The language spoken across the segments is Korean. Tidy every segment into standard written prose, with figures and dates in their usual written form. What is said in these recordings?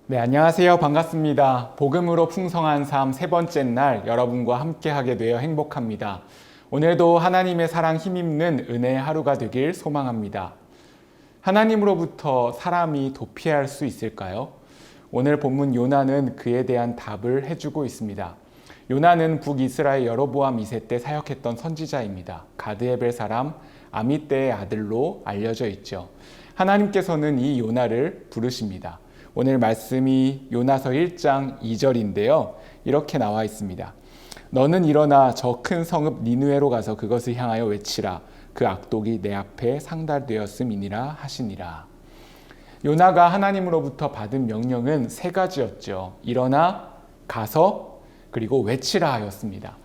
네, 안녕하세요. 반갑습니다. 복음으로 풍성한 삶 세 번째 날 여러분과 함께하게 되어 행복합니다. 오늘도 하나님의 사랑 힘입는 은혜의 하루가 되길 소망합니다. 하나님으로부터 사람이 도피할 수 있을까요? 오늘 본문 요나는 그에 대한 답을 해주고 있습니다. 요나는 북이스라엘 여로보암 2세 때 사역했던 선지자입니다. 가드헤벨 사람 아미떼의 아들로 알려져 있죠. 하나님께서는 이 요나를 부르십니다. 오늘 말씀이 요나서 1장 2절인데요. 이렇게 나와 있습니다. 너는 일어나 저 큰 성읍 니느웨로 가서 그것을 향하여 외치라. 그 악독이 내 앞에 상달되었음이니라 하시니라. 요나가 하나님으로부터 받은 명령은 세 가지였죠. 일어나, 가서, 그리고 외치라 하였습니다.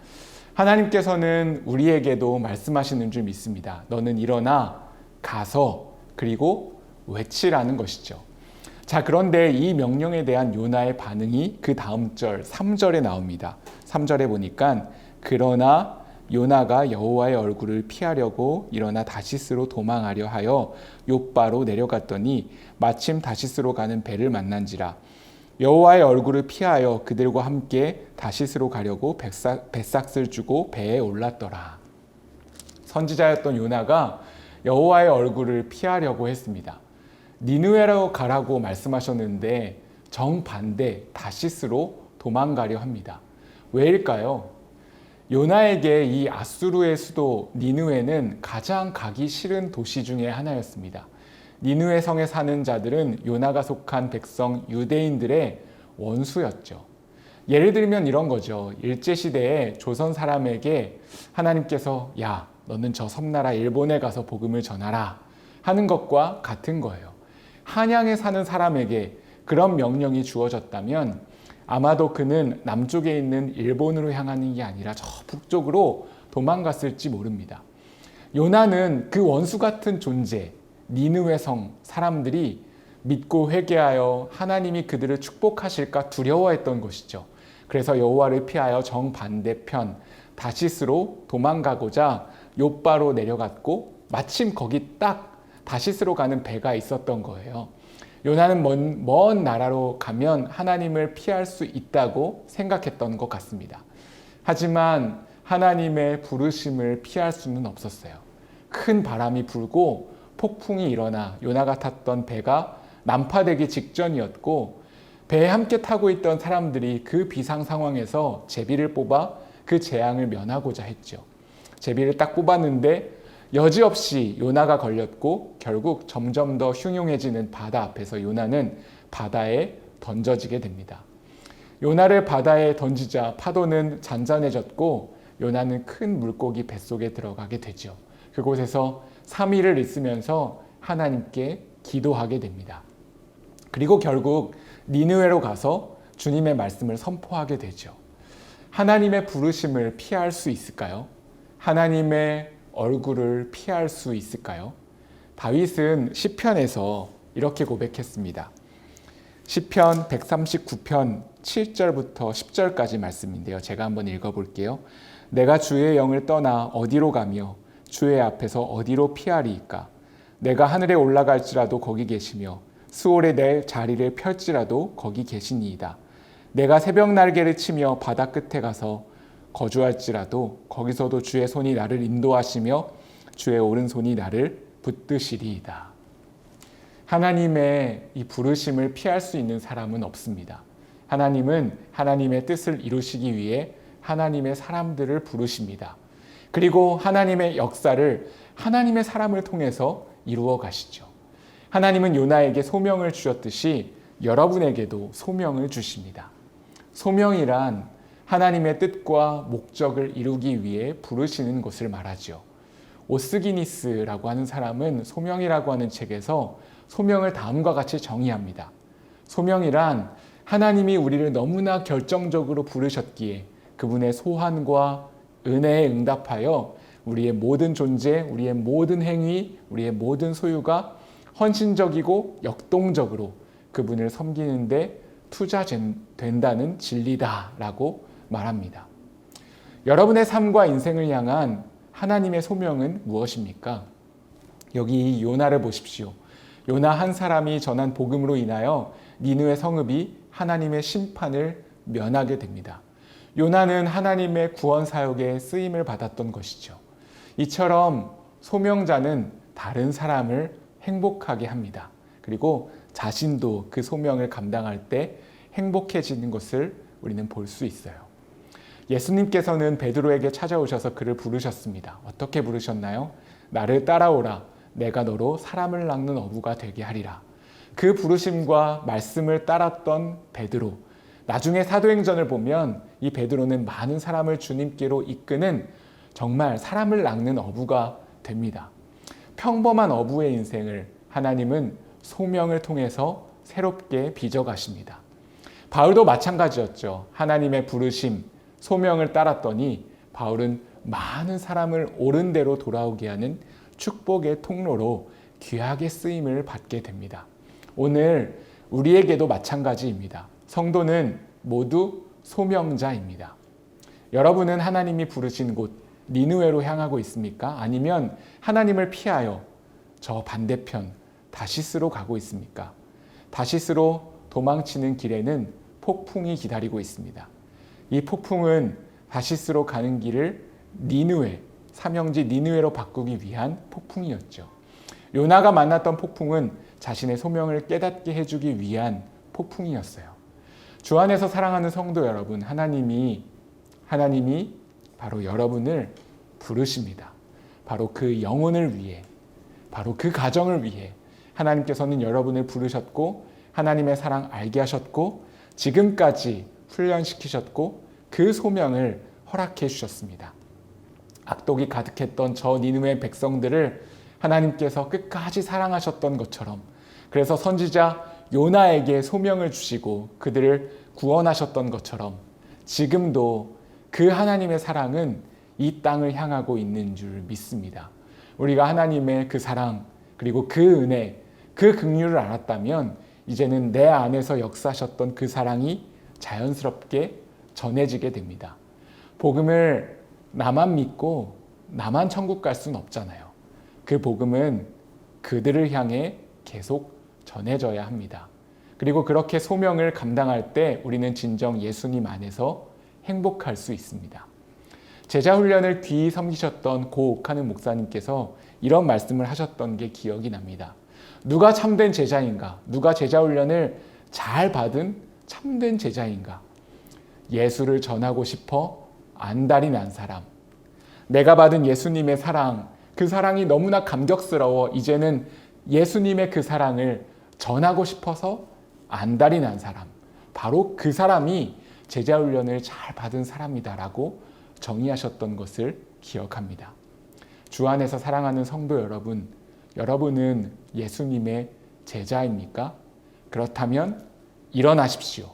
하나님께서는 우리에게도 말씀하시는 줄 믿습니다. 너는 일어나, 가서, 그리고 외치라는 것이죠. 자, 그런데 이 명령에 대한 요나의 반응이 그 다음 절 3절에 나옵니다. 3절에 보니까 그러나 요나가 여호와의 얼굴을 피하려고 일어나 다시스로 도망하려 하여 욥바로 내려갔더니 마침 다시스로 가는 배를 만난지라. 여호와의 얼굴을 피하여 그들과 함께 다시스로 가려고 뱃삭을 주고 배에 올랐더라. 선지자였던 요나가 여호와의 얼굴을 피하려고 했습니다. 니느웨로 가라고 말씀하셨는데 정반대 다시스로 도망가려 합니다. 왜일까요? 요나에게 이 아수르의 수도 니느웨는 가장 가기 싫은 도시 중에 하나였습니다. 니느웨 성에 사는 자들은 요나가 속한 백성 유대인들의 원수였죠. 예를 들면 이런 거죠. 일제시대에 조선 사람에게 하나님께서 야, 너는 저 섬나라 일본에 가서 복음을 전하라 하는 것과 같은 거예요. 한양에 사는 사람에게 그런 명령이 주어졌다면 아마도 그는 남쪽에 있는 일본으로 향하는 게 아니라 저 북쪽으로 도망갔을지 모릅니다. 요나는 그 원수 같은 존재, 니느웨 성 사람들이 믿고 회개하여 하나님이 그들을 축복하실까 두려워했던 것이죠. 그래서 여호와를 피하여 정반대편 다시스로 도망가고자 욥바로 내려갔고 마침 거기 딱 다시스로 가는 배가 있었던 거예요. 요나는 먼 나라로 가면 하나님을 피할 수 있다고 생각했던 것 같습니다. 하지만 하나님의 부르심을 피할 수는 없었어요. 큰 바람이 불고 폭풍이 일어나 요나가 탔던 배가 난파되기 직전이었고 배에 함께 타고 있던 사람들이 그 비상 상황에서 제비를 뽑아 그 재앙을 면하고자 했죠. 제비를 딱 뽑았는데 여지없이 요나가 걸렸고 결국 점점 더 흉흉해지는 바다 앞에서 요나는 바다에 던져지게 됩니다. 요나를 바다에 던지자 파도는 잔잔해졌고 요나는 큰 물고기 뱃속에 들어가게 되죠. 그곳에서 3일을 있으면서 하나님께 기도하게 됩니다. 그리고 결국 니느웨로 가서 주님의 말씀을 선포하게 되죠. 하나님의 부르심을 피할 수 있을까요? 하나님의 얼굴을 피할 수 있을까요? 다윗은 시편에서 이렇게 고백했습니다. 시편 139편 7절부터 10절까지 말씀인데요. 제가 한번 읽어볼게요. 내가 주의 영을 떠나 어디로 가며 주의 앞에서 어디로 피하리이까? 내가 하늘에 올라갈지라도 거기 계시며 수월에 내 자리를 펼지라도 거기 계시니이다. 내가 새벽 날개를 치며 바다 끝에 가서 거주할지라도 거기서도 주의 손이 나를 인도하시며 주의 오른손이 나를 붙드시리이다. 하나님의 이 부르심을 피할 수 있는 사람은 없습니다. 하나님은 하나님의 뜻을 이루시기 위해 하나님의 사람들을 부르십니다. 그리고 하나님의 역사를 하나님의 사람을 통해서 이루어 가시죠. 하나님은 요나에게 소명을 주셨듯이 여러분에게도 소명을 주십니다. 소명이란 하나님의 뜻과 목적을 이루기 위해 부르시는 것을 말하죠. 오스기니스라고 하는 사람은 소명이라고 하는 책에서 소명을 다음과 같이 정의합니다. 소명이란 하나님이 우리를 너무나 결정적으로 부르셨기에 그분의 소환과 은혜에 응답하여 우리의 모든 존재, 우리의 모든 행위, 우리의 모든 소유가 헌신적이고 역동적으로 그분을 섬기는데 투자된다는 진리다라고 말합니다. 여러분의 삶과 인생을 향한 하나님의 소명은 무엇입니까? 여기 요나를 보십시오. 요나 한 사람이 전한 복음으로 인하여 니느웨 성읍이 하나님의 심판을 면하게 됩니다. 요나는 하나님의 구원 사역에 쓰임을 받았던 것이죠. 이처럼 소명자는 다른 사람을 행복하게 합니다. 그리고 자신도 그 소명을 감당할 때 행복해지는 것을 우리는 볼 수 있어요. 예수님께서는 베드로에게 찾아오셔서 그를 부르셨습니다. 어떻게 부르셨나요? 나를 따라오라. 내가 너로 사람을 낚는 어부가 되게 하리라. 그 부르심과 말씀을 따랐던 베드로. 나중에 사도행전을 보면 이 베드로는 많은 사람을 주님께로 이끄는 정말 사람을 낚는 어부가 됩니다. 평범한 어부의 인생을 하나님은 소명을 통해서 새롭게 빚어가십니다. 바울도 마찬가지였죠. 하나님의 부르심, 소명을 따랐더니 바울은 많은 사람을 옳은 대로 돌아오게 하는 축복의 통로로 귀하게 쓰임을 받게 됩니다. 오늘 우리에게도 마찬가지입니다. 성도는 모두 소명자입니다. 여러분은 하나님이 부르신 곳 니느웨로 향하고 있습니까? 아니면 하나님을 피하여 저 반대편 다시스로 가고 있습니까? 다시스로 도망치는 길에는 폭풍이 기다리고 있습니다. 이 폭풍은 다시스로 가는 길을 니느웨, 사명지 니느웨로 바꾸기 위한 폭풍이었죠. 요나가 만났던 폭풍은 자신의 소명을 깨닫게 해주기 위한 폭풍이었어요. 주 안에서 사랑하는 성도 여러분, 하나님이 바로 여러분을 부르십니다. 바로 그 영혼을 위해, 바로 그 가정을 위해 하나님께서는 여러분을 부르셨고 하나님의 사랑 알게 하셨고 지금까지 훈련시키셨고 그 소명을 허락해 주셨습니다. 악독이 가득했던 저 니느웨 백성들을 하나님께서 끝까지 사랑하셨던 것처럼, 그래서 선지자 요나에게 소명을 주시고 그들을 구원하셨던 것처럼 지금도 그 하나님의 사랑은 이 땅을 향하고 있는 줄 믿습니다. 우리가 하나님의 그 사랑 그리고 그 은혜, 그 긍휼을 알았다면 이제는 내 안에서 역사하셨던 그 사랑이 자연스럽게 전해지게 됩니다. 복음을 나만 믿고 나만 천국 갈 수는 없잖아요. 그 복음은 그들을 향해 계속 전해져야 합니다. 그리고 그렇게 소명을 감당할 때 우리는 진정 예수님 안에서 행복할 수 있습니다. 제자 훈련을 귀히 섬기셨던 고 옥하는 목사님께서 이런 말씀을 하셨던 게 기억이 납니다. 누가 참된 제자인가? 누가 제자 훈련을 잘 받은 참된 제자인가? 예수를 전하고 싶어 안달이 난 사람. 내가 받은 예수님의 사랑, 그 사랑이 너무나 감격스러워 이제는 예수님의 그 사랑을 전하고 싶어서 안달이 난 사람. 바로 그 사람이 제자 훈련을 잘 받은 사람이다라고 정의하셨던 것을 기억합니다. 주 안에서 사랑하는 성도 여러분, 여러분은 예수님의 제자입니까? 그렇다면 일어나십시오.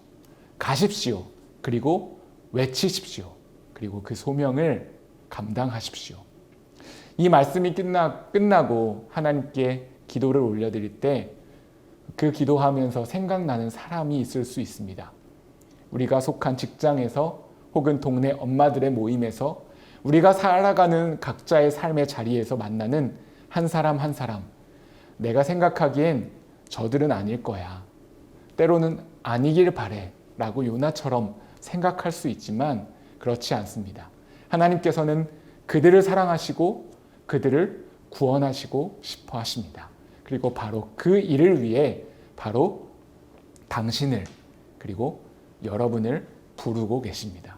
가십시오. 그리고 외치십시오. 그리고 그 소명을 감당하십시오. 이 말씀이 끝나고 하나님께 기도를 올려드릴 때 그 기도하면서 생각나는 사람이 있을 수 있습니다. 우리가 속한 직장에서 혹은 동네 엄마들의 모임에서 우리가 살아가는 각자의 삶의 자리에서 만나는 한 사람 한 사람. 내가 생각하기엔 저들은 아닐 거야. 때로는 아니길 바래 라고 요나처럼 생각할 수 있지만 그렇지 않습니다. 하나님께서는 그들을 사랑하시고 그들을 구원하시고 싶어 하십니다. 그리고 바로 그 일을 위해 바로 당신을 그리고 여러분을 부르고 계십니다.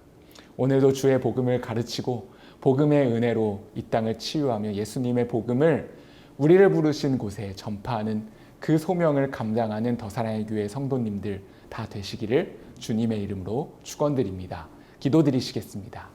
오늘도 주의 복음을 가르치고 복음의 은혜로 이 땅을 치유하며 예수님의 복음을 우리를 부르신 곳에 전파하는 그 소명을 감당하는 더사랑의 교회 성도님들 다 되시기를 주님의 이름으로 축원드립니다. 기도드리시겠습니다.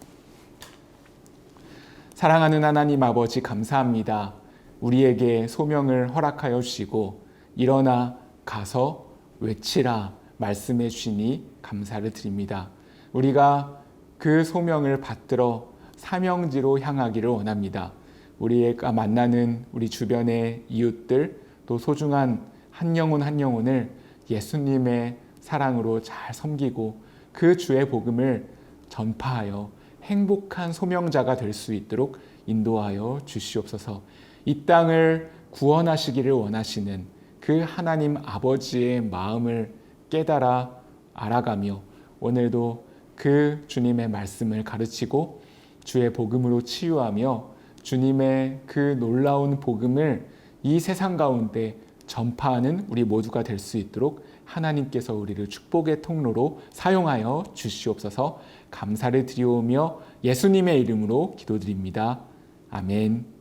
사랑하는 하나님 아버지 감사합니다. 우리에게 소명을 허락하여 주시고 일어나 가서 외치라 말씀해 주시니 감사를 드립니다. 우리가 그 소명을 받들어 사명지로 향하기를 원합니다. 우리가 만나는 우리 주변의 이웃들 또 소중한 한 영혼 한 영혼을 예수님의 사랑으로 잘 섬기고 그 주의 복음을 전파하여 행복한 소명자가 될 수 있도록 인도하여 주시옵소서. 이 땅을 구원하시기를 원하시는 그 하나님 아버지의 마음을 깨달아 알아가며 오늘도 그 주님의 말씀을 가르치고 주의 복음으로 치유하며 주님의 그 놀라운 복음을 이 세상 가운데 전파하는 우리 모두가 될 수 있도록 하나님께서 우리를 축복의 통로로 사용하여 주시옵소서. 감사를 드리오며 예수님의 이름으로 기도드립니다. 아멘.